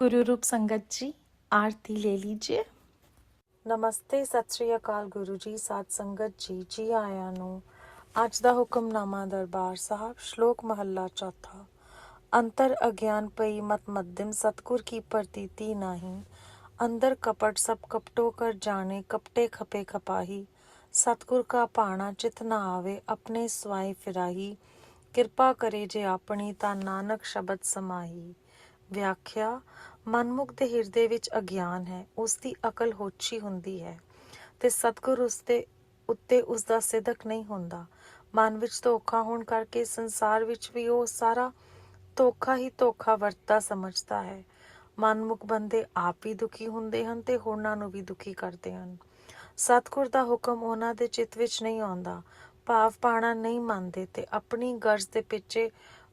गुरु रूप संगत जी, आरती ले लीजिए। नमस्ते, सत श्री अकाल गुरु जी, साध संगत जी, जी आया नो। आज दा हुक्मनामा दरबार साहब, श्लोक महला चौथा। अंतर अज्ञान पई मत मध्यम, सतगुर की प्रतीति नाही। अंदर कपट सब कपटो कर जाने, कपटे खपे खपाही। सतगुर का पाना चित न आवे, अपने स्वाय फिराही। किरपा करे जे ਆਪਣੀ ਤਾਂ ਨਾਨਕ ਸ਼ਬਦ ਸਮਾਹੀ। ਵਿਆਖਿਆ ਮਨਮੁਖ ਦੇ ਹਿਰਦੇ ਵਿੱਚ ਅਗਿਆਨ ਹੈ, ਉਸ ਦੀ ਅਕਲ ਹੋਛੀ ਹੁੰਦੀ ਹੈ ਤੇ ਸਤਿਗੁਰ ਉਸ ਦੇ ਉੱਤੇ ਉਸ ਦਾ ਸਿਦਕ ਨਹੀਂ ਹੁੰਦਾ। ਮਨ ਵਿੱਚ ਧੋਖਾ ਹੋਣ ਕਰਕੇ ਸੰਸਾਰ ਵਿੱਚ ਵੀ ਉਹ ਸਾਰਾ ਧੋਖਾ ਹੀ ਧੋਖਾ ਵਰਤਦਾ ਸਮਝਦਾ ਹੈ। ਮਨਮੁਖ ਬੰਦੇ ਆਪ ਵੀ ਦੁਖੀ ਹੁੰਦੇ ਹਨ ਤੇ ਹੋਰਨਾਂ ਨੂੰ ਵੀ ਦੁਖੀ ਕਰਦੇ ਹਨ। ਸਤਿਗੁਰ ਦਾ ਹੁਕਮ ਉਹਨਾਂ ਦੇ ਚਿੱਤ ਵਿੱਚ ਨਹੀਂ ਆਉਂਦਾ, ਭਾਵ ਪਾਣਾ ਨਹੀਂ ਮੰਨਦੇ ਤੇ ਆਪਣੀ ਗਰਜ਼ ਦੇ ਪਿੱਛੇ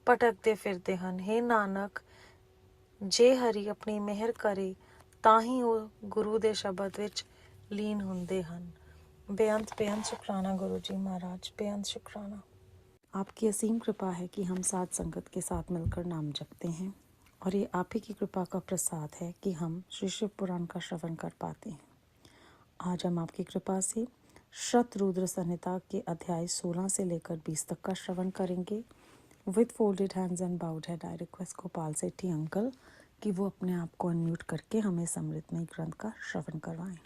ਭਟਕਦੇ ਫਿਰਦੇ ਹਨ। ਹੇ ਨਾਨਕ, ਜੇ ਹਰੀ ਆਪਣੀ ਮਿਹਰ ਕਰੇ ਤਾਂ ਹੀ ਉਹ ਗੁਰੂ ਦੇ ਸ਼ਬਦ ਵਿੱਚ ਲੀਨ ਹੁੰਦੇ ਹਨ। बेअंत शुक्राना गुरु जी महाराज, बेअंत शुक्राना। आपकी असीम कृपा है कि हम साथ संगत के साथ मिलकर नाम जपते हैं और ये आप ही की कृपा का प्रसाद है कि हम श्री शिव पुराण का श्रवण कर पाते हैं। आज हम आपकी कृपा से शतरुद्र संहिता के अध्याय 16 से लेकर 20 तक का श्रवण करेंगे। With folded hands and bowed head I request Gopal Sethi uncle कि वो अपने आप को अनम्यूट करके हमें समृतमयी ग्रंथ का श्रवण करवाएं।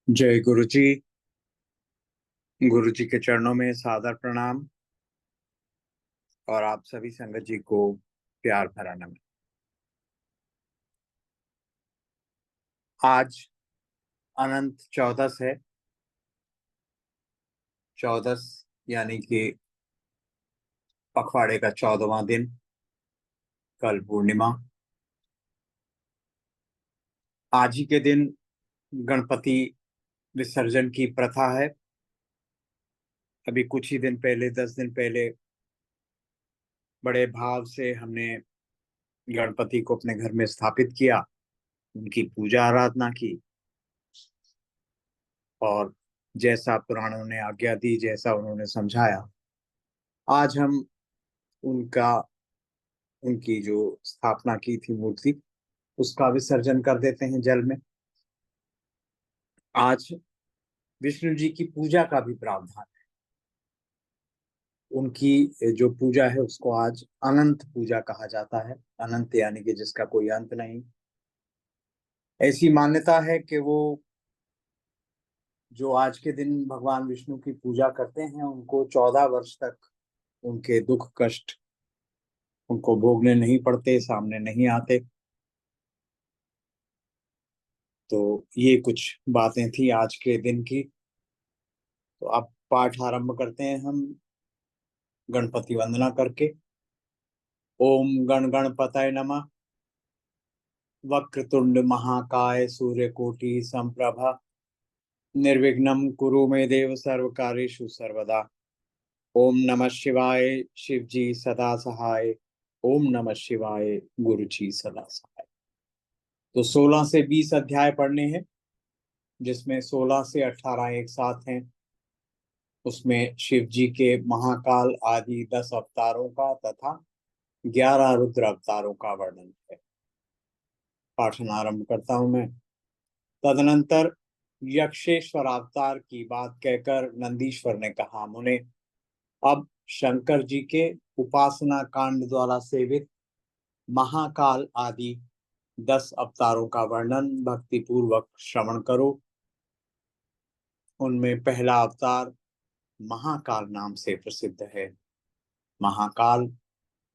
जय गुरु जी। गुरु जी के चरणों में सादर प्रणाम और आप सभी संगत जी को प्यार भरा नमन। आज अनंत चौदस है। चौदस यानी कि पखवाड़े का 14वां दिन, कल पूर्णिमा। आज ही के दिन गणपति विसर्जन की प्रथा है। अभी कुछ ही दिन पहले, 10 दिन पहले, बड़े भाव से हमने गणपति को अपने घर में स्थापित किया, उनकी पूजा आराधना की और जैसा पुराणों ने आज्ञा दी, जैसा उन्होंने समझाया, आज हम उनकी जो स्थापना की थी मूर्ति, उसका विसर्जन कर देते हैं जल में। आज विष्णु जी की पूजा का भी प्रावधान है। उनकी जो पूजा है उसको आज अनंत पूजा कहा जाता है। अनंत यानी कि जिसका कोई अंत नहीं। ऐसी मान्यता है कि वो जो आज के दिन भगवान विष्णु की पूजा करते हैं, उनको 14 वर्ष तक उनके दुख कष्ट उनको भोगने नहीं पड़ते, सामने नहीं आते। तो ये कुछ बातें थी आज के दिन की। तो अब पाठ आरंभ करते हैं हम गणपति वंदना करके। ओम गण गणपतये नमः। वक्रतुंड महाकाय सूर्यकोटि संप्रभा निर्विघ्नं कुरु मे देव सर्वकार्येषु सर्वदा। ओम नमः शिवाय, शिव जी सदा सहाय। ओम नमः शिवाय, गुरु जी सदा सहाय। तो 16 से 20 अध्याय पढ़ने हैं, जिसमें 16 से 18 एक साथ हैं। उसमें शिव जी के महाकाल आदि 10 अवतारों का तथा 11 रुद्र अवतारों का वर्णन है। पाठन आरंभ करता हूं मैं। तदनंतर यक्षेश्वर अवतार की बात कहकर नंदीश्वर ने कहा, मुने, अब शंकर जी के उपासना कांड द्वारा सेवित महाकाल आदि 10 अवतारों का वर्णन भक्ति पूर्वक श्रवण करो। उनमें पहला अवतार महाकाल नाम से प्रसिद्ध है। महाकाल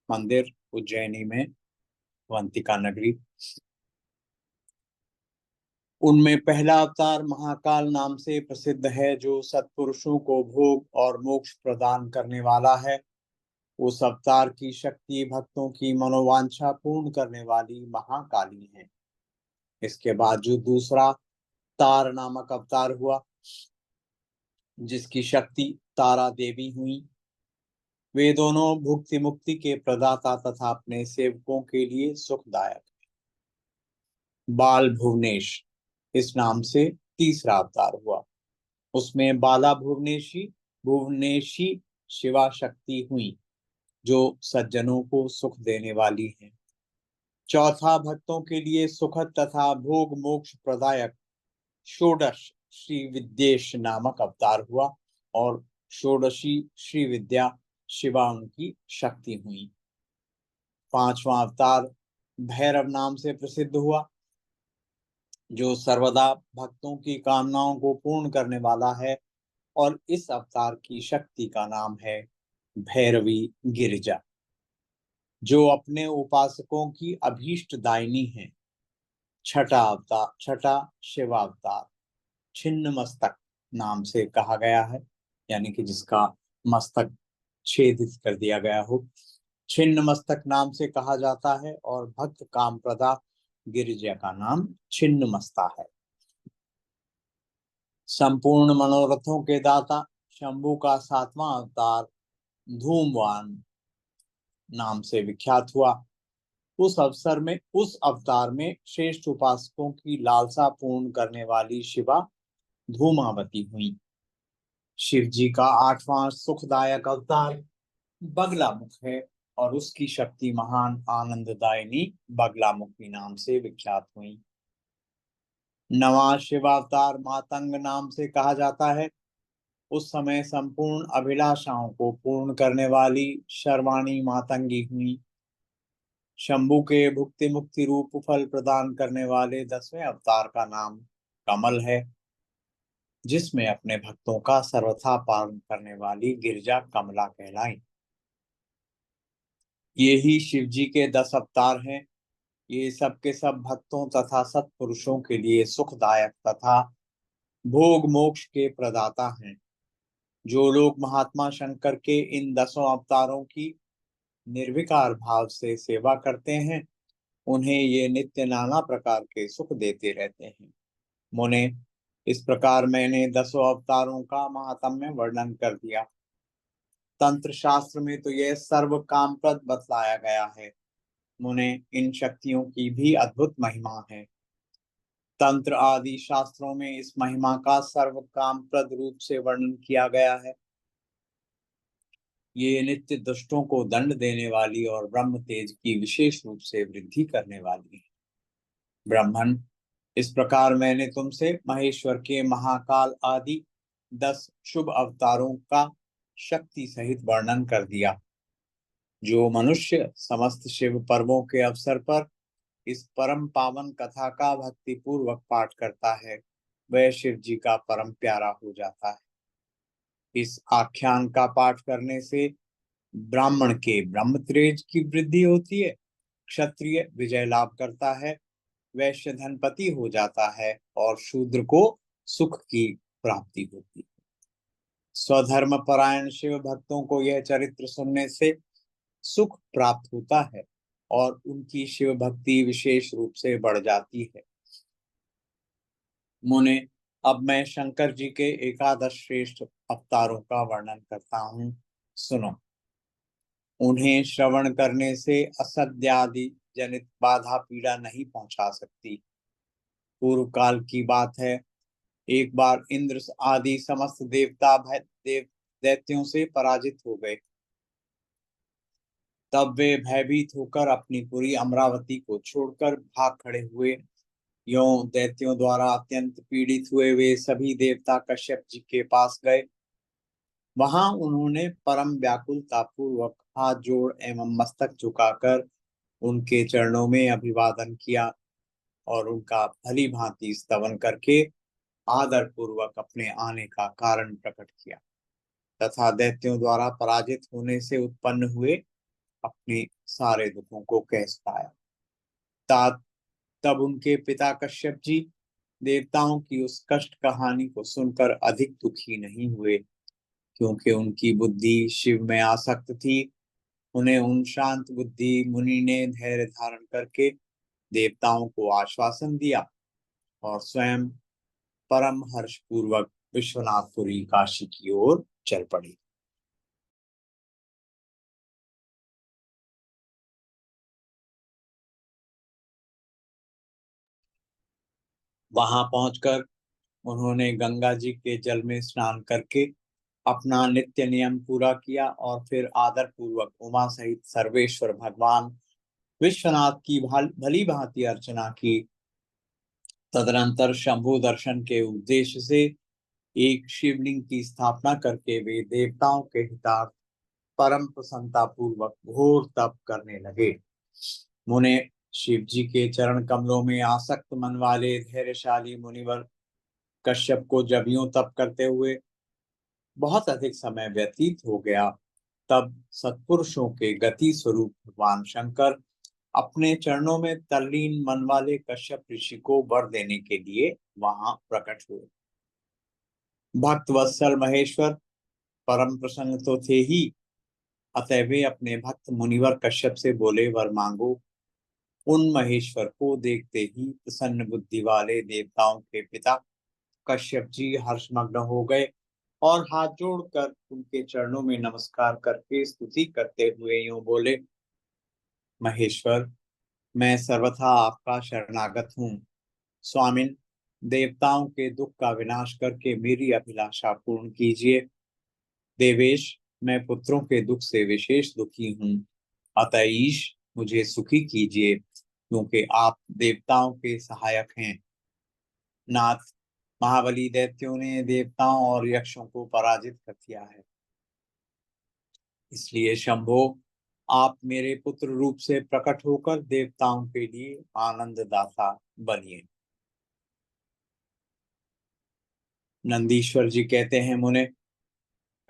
मंदिर उज्जैनी में, अवंतिका नगरी। उनमें पहला अवतार महाकाल नाम से प्रसिद्ध है, जो सत्पुरुषों को भोग और मोक्ष प्रदान करने वाला है। उस अवतार की शक्ति भक्तों की मनोवांछा पूर्ण करने वाली महाकाली है। इसके बाद जो दूसरा तार नामक अवतार हुआ, जिसकी शक्ति तारा देवी हुई, वे दोनों भुक्ति मुक्ति के प्रदाता तथा अपने सेवकों के लिए सुखदायक। बाल भुवनेश इस नाम से तीसरा अवतार हुआ। उसमें बाला भुवनेशी शिवा शक्ति हुई, जो सज्जनों को सुख देने वाली है। चौथा, भक्तों के लिए सुखद तथा भोग मोक्ष प्रदायक षोडश श्री विद्येश नामक अवतार हुआ, और षोडशी श्री विद्या शिवा उनकी शक्ति हुई। पांचवा अवतार भैरव नाम से प्रसिद्ध हुआ, जो सर्वदा भक्तों की कामनाओं को पूर्ण करने वाला है, और इस अवतार की शक्ति का नाम है भैरवी गिरिजा, जो अपने उपासकों की अभीष्ट दायिनी है। छठा शिवावतार छिन्न मस्तक नाम से कहा गया है, यानी कि जिसका मस्तक छेदित कर दिया गया हो, छिन्न मस्तक नाम से कहा जाता है, और भक्त काम प्रदा गिरिजा का नाम छिन्न मस्ता है। संपूर्ण मनोरथों के दाता शंभु का सातवां अवतार धूमवान नाम से विख्यात हुआ। उस अवतार में श्रेष्ठ उपासकों की लालसा पूर्ण करने वाली शिवा धूमावती हुई। शिव जी का आठवां सुखदायक अवतार बगलामुख है, और उसकी शक्ति महान आनंददायिनी बगलामुखी नाम से विख्यात हुई। नवां शिवावतार मातंग नाम से कहा जाता है। उस समय संपूर्ण अभिलाषाओं को पूर्ण करने वाली शर्वाणी मातंगी हुई। शंभु के भुक्ति मुक्ति रूप फल प्रदान करने वाले 10वें अवतार का नाम कमल है, जिसमें अपने भक्तों का सर्वथा पालन करने वाली गिरिजा कमला कहलाई। ये ही शिव जी के 10 अवतार हैं। ये सब के सब भक्तों तथा सत्पुरुषों के लिए सुखदायक तथा भोग मोक्ष के प्रदाता हैं। जो लोग महात्मा शंकर के इन 10 अवतारों की निर्विकार भाव से सेवा करते हैं, उन्हें ये नित्य नाना प्रकार के सुख देते रहते हैं। मुने, इस प्रकार मैंने 10 अवतारों का महात्म्य वर्णन कर दिया। तंत्र शास्त्र में तो यह सर्व कामप्रद बतलाया गया है। मुने, इन शक्तियों की भी अद्भुत महिमा है। तंत्र आदि शास्त्रों में इस महिमा का सर्व कामप्रद रूप से वर्णन किया गया है। ये नित्य दुष्टों को दंड देने वाली और ब्रह्म तेज की विशेष रूप से वृद्धि करने वाली है। ब्राह्मण, इस प्रकार मैंने तुमसे महेश्वर के महाकाल आदि 10 शुभ अवतारों का शक्ति सहित वर्णन कर दिया। जो मनुष्य समस्त शिव पर्वों के अवसर पर इस परम पावन कथा का भक्ति पूर्वक पाठ करता है, वह शिव जी का परम प्यारा हो जाता है। इस आख्यान का पाठ करने से ब्राह्मण के ब्रह्म तेज की वृद्धि होती है, क्षत्रिय विजय लाभ करता है, वैश्य धनपति हो जाता है, और शूद्र को सुख की प्राप्ति होती है। स्वधर्म परायण शिव भक्तों को यह चरित्र सुनने से सुख प्राप्त होता है, और उनकी शिव भक्ति विशेष रूप से बढ़ जाती है। मुने, अब मैं शंकर जी के 11 श्रेष्ठ अवतारों का वर्णन करता हूँ, सुनो। उन्हें श्रवण करने से असत्यादि जनित बाधा पीड़ा नहीं पहुंचा सकती। पूर्व काल की बात है, एक बार इंद्र आदि समस्त देवता दैत्यों से पराजित हो गए। तब वे भयभीत होकर अपनी पूरी अमरावती को छोड़कर भाग खड़े हुए। यों दैत्यों द्वारा अत्यंत पीड़ित हुए वे सभी देवता कश्यप जी के पास गए। वहां उन्होंने परम व्याकुलता पूर्वक हाथ जोड़ एवं मस्तक झुकाकर उनके चरणों में अभिवादन किया, और उनका भली भांति स्तवन करके आदर पूर्वक अपने आने का कारण प्रकट किया, तथा दैत्यों द्वारा पराजित होने से उत्पन्न हुए अपने सारे दुखों को कह सुनाया। तब उनके पिता कश्यप जी देवताओं की उस कष्ट कहानी को सुनकर अधिक दुखी नहीं हुए, क्योंकि उनकी बुद्धि शिव में आसक्त थी। उन्हें उन शांत बुद्धि मुनि ने धैर्य धारण करके देवताओं को आश्वासन दिया, और स्वयं परम हर्ष पूर्वक विश्वनाथपुरी काशी की ओर चल पड़ी। वहां पहुंचकर उन्होंने गंगा जी के जल में स्नान करके अपना नित्य नियम पूरा किया और फिर आदर पूर्वक उमा सहित सर्वेश्वर भगवान विश्वनाथ की भली भांति अर्चना की। तदनंतर शंभु दर्शन के उद्देश्य से एक शिवलिंग की स्थापना करके वे देवताओं के हितार्थ परम प्रसन्नता पूर्वक घोर तप करने लगे। मुने शिव जी के चरण कमलों में आसक्त मन वाले धैर्यशाली मुनिवर कश्यप को जब यूं तप करते हुए बहुत अधिक समय व्यतीत हो गया, तब सत्पुरुषों के गति स्वरूप भगवान शंकर अपने चरणों में तल्लीन मन वाले कश्यप ऋषि को वर देने के लिए वहां प्रकट हुए। भक्त वत्सल महेश्वर परम प्रसन्न तो थे ही, अतः वे अपने भक्त मुनिवर कश्यप से बोले, वर मांगो। उन महेश्वर को देखते ही प्रसन्न बुद्धि वाले देवताओं के पिता कश्यप जी हर्षमग्न हो गए और हाथ जोड़कर उनके चरणों में नमस्कार करके स्तुति करते हुए यूं बोले, महेश्वर, मैं सर्वथा आपका शरणागत हूँ। स्वामिन, देवताओं के दुख का विनाश करके मेरी अभिलाषा पूर्ण कीजिए। देवेश, मैं पुत्रों के दुख से विशेष दुखी हूँ, अतः ईश मुझे सुखी कीजिए, क्योंकि आप देवताओं के सहायक हैं। नाथ, महाबली दैत्यों ने देवताओं और यक्षों को पराजित कर दिया है, इसलिए शंभो, आप मेरे पुत्र रूप से प्रकट होकर देवताओं के लिए आनंददाता बनिए। नंदीश्वर जी कहते हैं, मुने,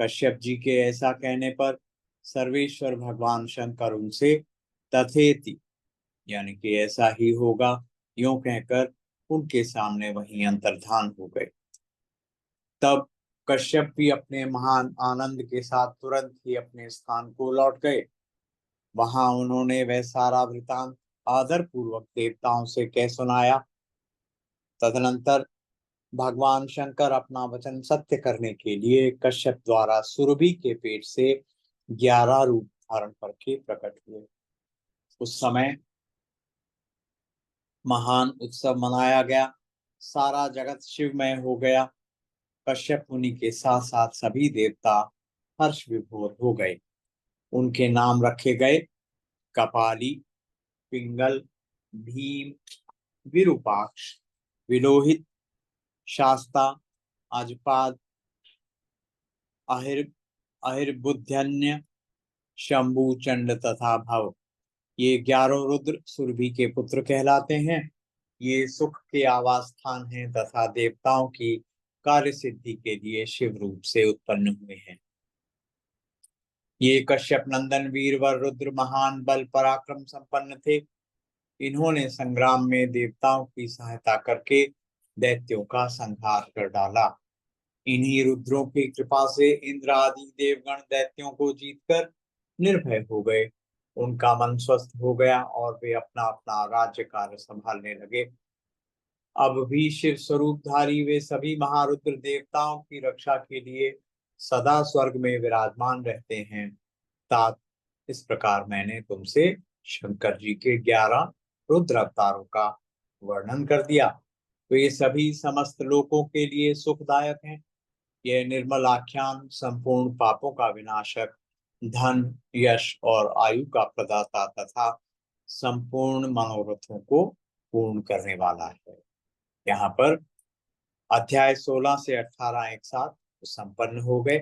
कश्यप जी के ऐसा कहने पर सर्वेश्वर भगवान शंकर उनसे तथेति, यानी कि ऐसा ही होगा, यूं कहकर उनके सामने वहीं अंतर्धान हो गए। तब कश्यप भी अपने महान आनंद के साथ तुरंत ही अपने स्थान को लौट गए। वहां उन्होंने वह सारा वृतांत आदर पूर्वक देवताओं से कह सुनाया। तदनंतर भगवान शंकर अपना वचन सत्य करने के लिए कश्यप द्वारा सुरभि के पेट से 11 रूप धारण करके प्रकट हुए। उस समय महान उत्सव मनाया गया, सारा जगत शिवमय हो गया। कश्यप मुनि के साथ साथ सभी देवता हर्ष विभोर हो गए। उनके नाम रखे गए कपाली, पिंगल, भीम, विरूपाक्ष, विलोहित, शास्ता, अजपाद, अहिर्बुद्ध्यन्य, शंभु, चंड तथा भव। ये 11 रुद्र सुरभि के पुत्र कहलाते हैं। ये सुख के आवास स्थान हैं तथा देवताओं की कार्य सिद्धि के लिए शिव रूप से उत्पन्न हुए हैं। ये कश्यप नंदन वीरवर रुद्र महान बल पराक्रम संपन्न थे। इन्होंने संग्राम में देवताओं की सहायता करके दैत्यों का संहार कर डाला। इन्हीं रुद्रों की कृपा से इंद्र आदि देवगण दैत्यों को जीतकर निर्भय हो गए। उनका मन स्वस्थ हो गया और वे अपना अपना राज्य कार्य संभालने लगे। अब भी शिव स्वरूपधारी वे सभी महारुद्र देवताओं की रक्षा के लिए सदा स्वर्ग में विराजमान रहते हैं। तात, इस प्रकार मैंने तुमसे शंकर जी के 11 रुद्र अवतारों का वर्णन कर दिया। तो ये सभी समस्त लोकों के लिए सुखदायक हैं। यह निर्मल आख्यान संपूर्ण पापों का विनाशक, धन, यश और आयु का प्रदाता तथा संपूर्ण मनोरथों को पूर्ण करने वाला है। यहाँ पर अध्याय 16 से 18 एक साथ संपन्न हो गए।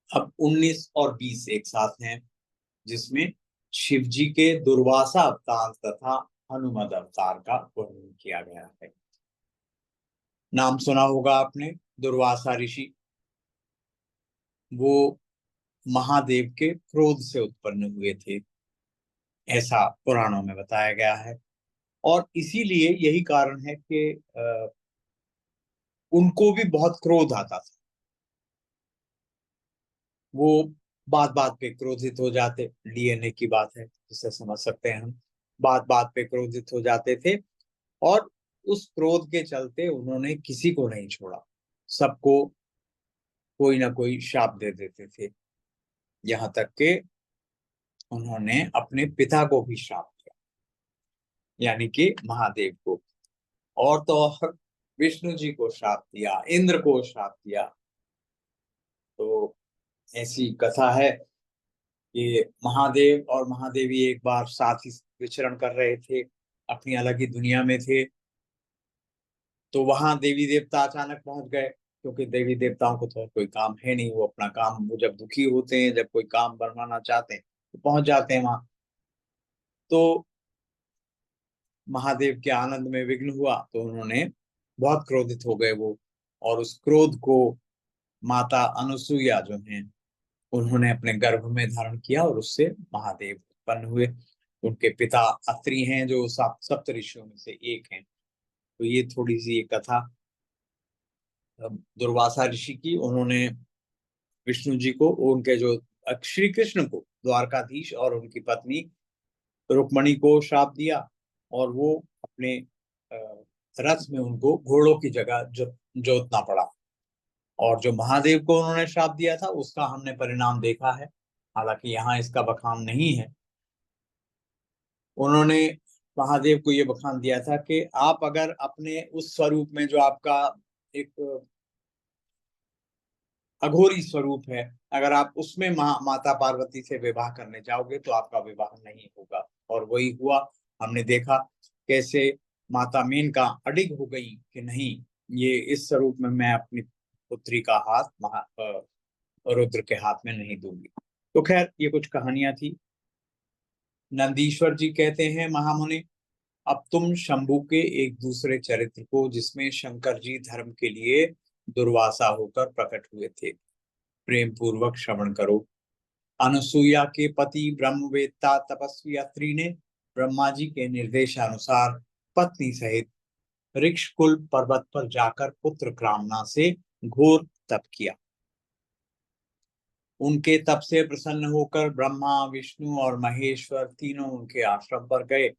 अब 19 और 20 एक साथ हैं, जिसमें शिव जी के दुर्वासा अवतार तथा हनुमद अवतार का वर्णन किया गया है। नाम सुना होगा आपने, दुर्वासा ऋषि। वो महादेव के क्रोध से उत्पन्न हुए थे, ऐसा पुराणों में बताया गया है। और इसीलिए यही कारण है कि उनको भी बहुत क्रोध आता था। वो बात बात पे क्रोधित हो जाते, डीएनए की बात है जिसे समझ सकते हैं हम। बात बात पे क्रोधित हो जाते थे और उस क्रोध के चलते उन्होंने किसी को नहीं छोड़ा, सबको कोई ना कोई शाप दे देते थे। यहाँ तक कि उन्होंने अपने पिता को भी श्राप दिया, यानी कि महादेव को, और तो और विष्णु जी को श्राप दिया, इंद्र को श्राप दिया। तो ऐसी कथा है कि महादेव और महादेवी एक बार साथ ही विचरण कर रहे थे, अपनी अलग ही दुनिया में थे। तो वहां देवी देवता अचानक पहुंच गए, क्योंकि देवी देवताओं को तो कोई काम है नहीं, वो अपना काम, वो जब दुखी होते हैं, जब कोई काम बनवाना चाहते हैं तो पहुंच जाते हैं वहां। तो महादेव के आनंद में विघ्न हुआ, तो उन्होंने बहुत क्रोधित हो गए वो, और उस क्रोध को माता अनुसुईया जो हैं उन्होंने अपने गर्भ में धारण किया, और उससे महादेव उत्पन्न हुए। उनके पिता अत्रि हैं, जो सप्त ऋषियों में से एक हैं। तो ये थोड़ी सी एक कथा दुर्वासा ऋषि की। उन्होंने विष्णु जी को, उनके जो श्री कृष्ण को, द्वारकाधीश और उनकी पत्नी रुक्मणी को श्राप दिया, और वो अपने रथ में उनको घोड़ों की जगह जोतना पड़ा। और जो महादेव को उन्होंने श्राप दिया था उसका हमने परिणाम देखा है, हालांकि यहाँ इसका बखान नहीं है। उन्होंने महादेव को ये बखान दिया था कि आप अगर अपने उस स्वरूप में, जो आपका एक अघोरी स्वरूप है, अगर आप उसमें माता पार्वती से विवाह करने जाओगे तो आपका विवाह नहीं होगा। और वही हुआ। हमने देखा कैसे माता मेनका अडिग हो गई कि नहीं, ये इस स्वरूप में मैं अपनी पुत्री का हाथ रुद्र के हाथ में नहीं दूंगी। तो खैर, ये कुछ कहानियां थी। नंदीश्वर जी कहते हैं, महामुनि, अब तुम शंभु के एक दूसरे चरित्र को, जिसमें शंकर जी धर्म के लिए दुर्वासा होकर प्रकट हुए थे, प्रेम पूर्वक श्रवण करो। अनुसुईया के पति ब्रह्मवेत्ता तपस्वी अत्रि ने ब्रह्मा जी के निर्देशानुसार पत्नी सहित ऋक्षकुल पर्वत पर जाकर पुत्र कामना से घोर तप किया। उनके तप से प्रसन्न होकर ब्रह्मा, विष्णु और महेश्वर तीनों उनके आश्रम पर गए।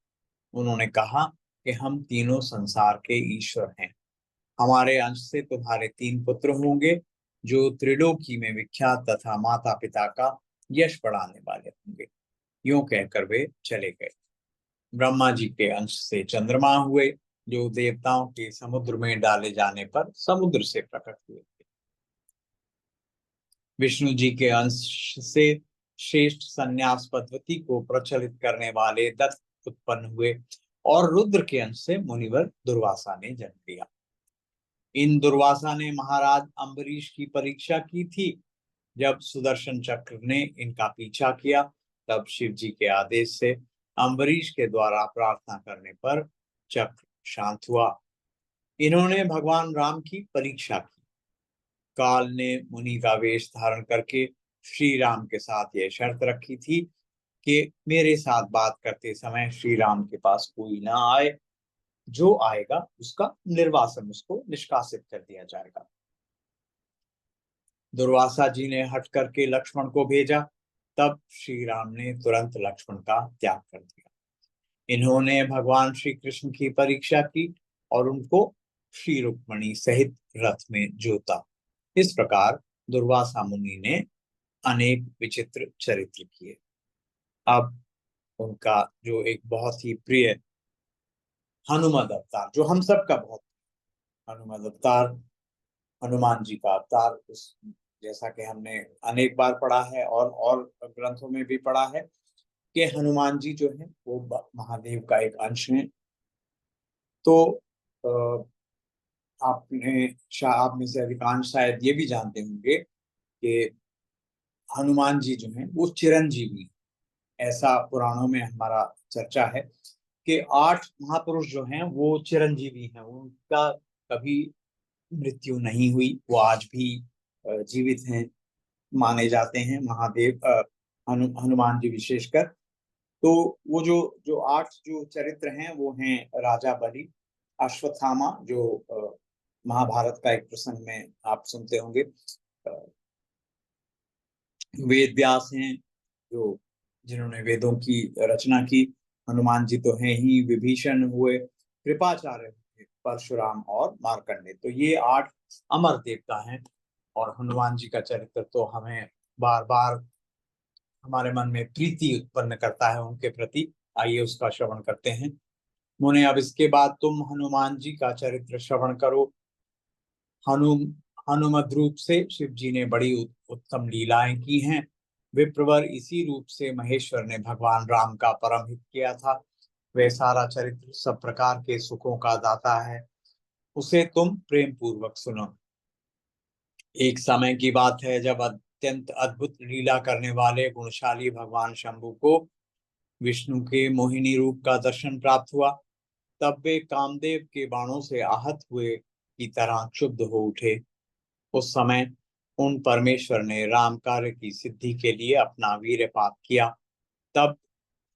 उन्होंने कहा कि हम तीनों संसार के ईश्वर हैं। हमारे अंश से तुम्हारे 3 पुत्र होंगे, जो त्रिलोकी में विख्यात तथा माता पिता का यश बढ़ाने वाले होंगे। यूं कहकर वे चले गए। ब्रह्मा जी के अंश से चंद्रमा हुए, जो देवताओं के समुद्र में डाले जाने पर समुद्र से प्रकट हुए थे। विष्णु जी के अंश से श्रेष्ठ संन्यास पद्धति को प्रचलित करने वाले दत्त उत्पन्न हुए, और रुद्र के अंश से मुनिवर दुर्वासा ने जन्म लिया। इन दुर्वासा ने महाराज अम्बरीश की परीक्षा की थी। जब सुदर्शन चक्र ने इनका पीछा किया, तब शिव जी के आदेश से अम्बरीश के द्वारा प्रार्थना करने पर चक्र शांत हुआ। इन्होंने भगवान राम की परीक्षा की। काल ने मुनि का वेश धारण करके श्री राम के साथ यह शर्त रखी थी कि मेरे साथ बात करते समय श्री राम के पास कोई ना आए, जो आएगा उसका निर्वासन, उसको निष्कासित कर दिया जाएगा। दुर्वासा जी ने हट करके लक्ष्मण को भेजा, तब श्री राम ने तुरंत लक्ष्मण का त्याग कर दिया। इन्होंने भगवान श्री कृष्ण की परीक्षा की और उनको श्री रुक्मणी सहित रथ में जोता। इस प्रकार दुर्वासा मुनि ने अनेक विचित्र चरित्र किए। अब उनका जो एक बहुत ही प्रिय हनुमद अवतार, जो हम सबका बहुत हनुमद अवतार, हनुमान जी का अवतार, उस जैसा कि हमने अनेक बार पढ़ा है और ग्रंथों में भी पढ़ा है कि हनुमान जी जो है वो महादेव का एक अंश है। तो आप में से अधिकांश शायद ये भी जानते होंगे कि हनुमान जी जो हैं वो चिरंजीवी, ऐसा पुराणों में हमारा चर्चा है कि 8 महापुरुष जो हैं वो चिरंजीवी हैं, उनका कभी मृत्यु नहीं हुई, वो आज भी जीवित हैं माने जाते हैं, महादेव हनुमान जी विशेषकर। तो वो जो जो 8 जो चरित्र हैं वो हैं राजा बलि, अश्वत्थामा, जो महाभारत का एक प्रसंग में आप सुनते होंगे, वेद व्यास हैं, जो जिन्होंने वेदों की रचना की। हनुमान जी तो हैं ही, विभीषण हुए, कृपाचार्य हुए, परशुराम और मार्कंडे। तो ये 8 अमर देवता हैं, और हनुमान जी का चरित्र तो हमें बार बार हमारे मन में प्रीति उत्पन्न करता है उनके प्रति। आइए उसका श्रवण करते हैं। मुने, अब इसके बाद तुम हनुमान जी का चरित्र श्रवण करो। हनुमत रूप से शिव जी ने बड़ी उत्तम लीलाएं की हैं। विप्रवर इसी रूप से महेश्वर ने भगवान राम का परम हित किया था। वह सारा चरित्र सब प्रकार के सुखों का दाता है, उसे तुम प्रेम पूर्वक सुनो। एक समय की बात है जब अत्यंत अद्भुत लीला करने वाले गुणशाली भगवान शंभु को विष्णु के मोहिनी रूप का दर्शन प्राप्त हुआ। तब वे कामदेव के बाणों से आहत हुए की तरह क्षुब्ध हो उठे। उस समय उन परमेश्वर ने राम कार्य की सिद्धि के लिए अपना वीर्यपात किया। तब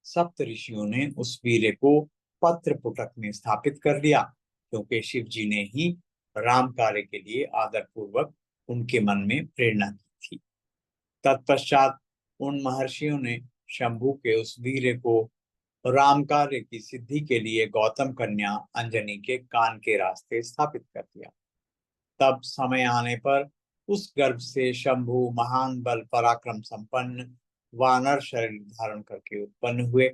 सप्त ऋषियों ने उस वीर्य को पत्र पुटक में स्थापित कर दिया, क्योंकि शिव जी ने ही राम कार्य के लिए आदर पूर्वक उनके मन में प्रेरणा की थी। तत्पश्चात उन महर्षियों ने शंभु के उस वीर्य को राम कार्य की सिद्धि के लिए गौतम कन्या अंजनी के कान के रास्ते स्थापित कर दिया। तब समय आने पर उस गर्भ से शंभु महान बल पराक्रम संपन्न वानर शरीर धारण करके उत्पन्न हुए।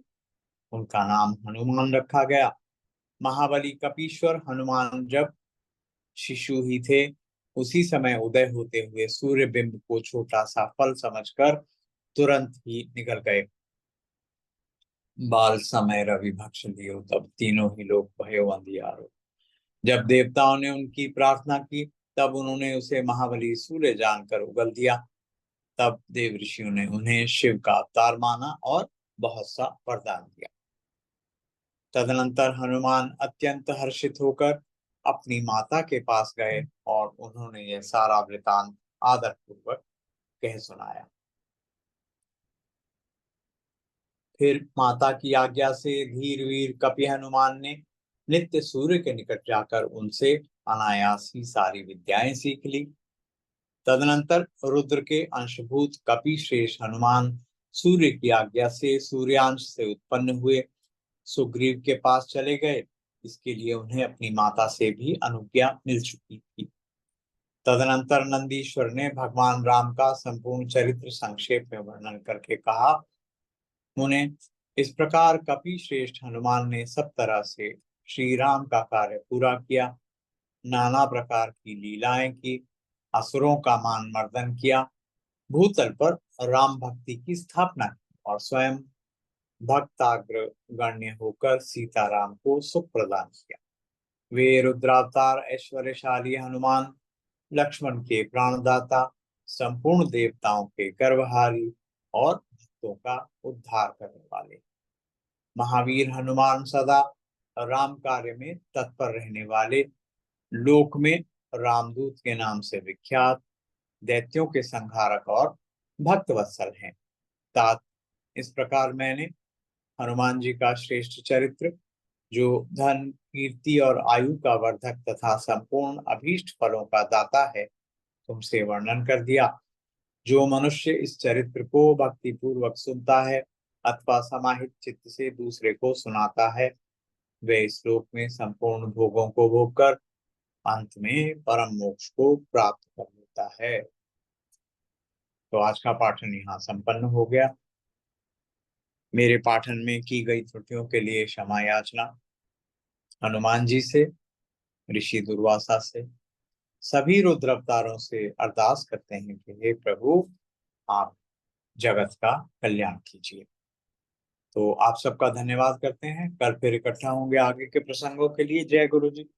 उनका नाम हनुमान रखा गया। महाबली कपीश्वर हनुमान जब शिशु ही थे, उसी समय उदय होते हुए सूर्य बिंब को छोटा सा फल समझकर तुरंत ही निकल गए। बाल समय रवि भक्ष लियो, तब तीनों ही लोग भयो अंधियारो। जब देवताओं ने उनकी प्रार्थना की, तब उन्होंने उसे महाबली सूर्य जानकर उगल दिया। तब देव ऋषियों ने उन्हें शिव का अवतार माना और बहुत सा वरदान दिया। तदनंतर हनुमान अत्यंत हर्षित होकर अपनी माता के पास गए और उन्होंने यह सारा वृतांत आदर पूर्वक कह सुनाया। फिर माता की आज्ञा से धीर वीर कपि हनुमान ने नित्य सूर्य के निकट जाकर उनसे अनायास ही सारी विद्याएं सीख ली। तदनंतर रुद्र के अंशभूत कपि श्रेष्ठ हनुमान सूर्य की आज्ञा से सूर्यांश से उत्पन्न हुए सुग्रीव के पास चले गए। इसके लिए उन्हें अपनी माता से भी अनुज्ञा मिल चुकी थी। तदनंतर नंदीश्वर ने भगवान राम का संपूर्ण चरित्र संक्षेप में वर्णन करके कहा, मुने, इस प्रकार कपि श्रेष्ठ हनुमान ने सब तरह से श्री राम का कार्य पूरा किया। नाना प्रकार की लीलाएं की, असुरों का मान मर्दन किया, भूतल पर राम भक्ति की स्थापना की और स्वयं भक्ताग्र गण्य होकर सीताराम को सुख प्रदान किया। वे रुद्रावतार ऐश्वर्यशाली हनुमान, लक्ष्मण के प्राणदाता, संपूर्ण देवताओं के गर्भहारी और भक्तों का उद्धार करने वाले महावीर हनुमान सदा राम कार्य में तत्पर रहने वाले, लोक में रामदूत के नाम से विख्यात, दैत्यों के संहारक और भक्त वत्सल हैं। तात इस प्रकार मैंने हनुमान जी का श्रेष्ठ चरित्र, जो धन कीर्ति और आयु का वर्धक तथा संपूर्ण अभीष्ट फलों का दाता है, तुमसे वर्णन कर दिया। जो मनुष्य इस चरित्र को भक्ति पूर्वक सुनता है अथवा समाहित चित्त से दूसरे को सुनाता है, वे इस लोक में संपूर्ण भोगों को भोगकर अंत में परम मोक्ष को प्राप्त कर लेता है। तो आज का पाठन यहाँ संपन्न हो गया। मेरे पाठन में की गई त्रुटियों के लिए क्षमा याचना हनुमान जी से, ऋषि दुर्वासा से, सभी रुद्र अवतारों से अरदास करते हैं कि हे प्रभु, आप जगत का कल्याण कीजिए। तो आप सबका धन्यवाद करते हैं। कल फिर इकट्ठा होंगे आगे के प्रसंगों के लिए। जय गुरु जी।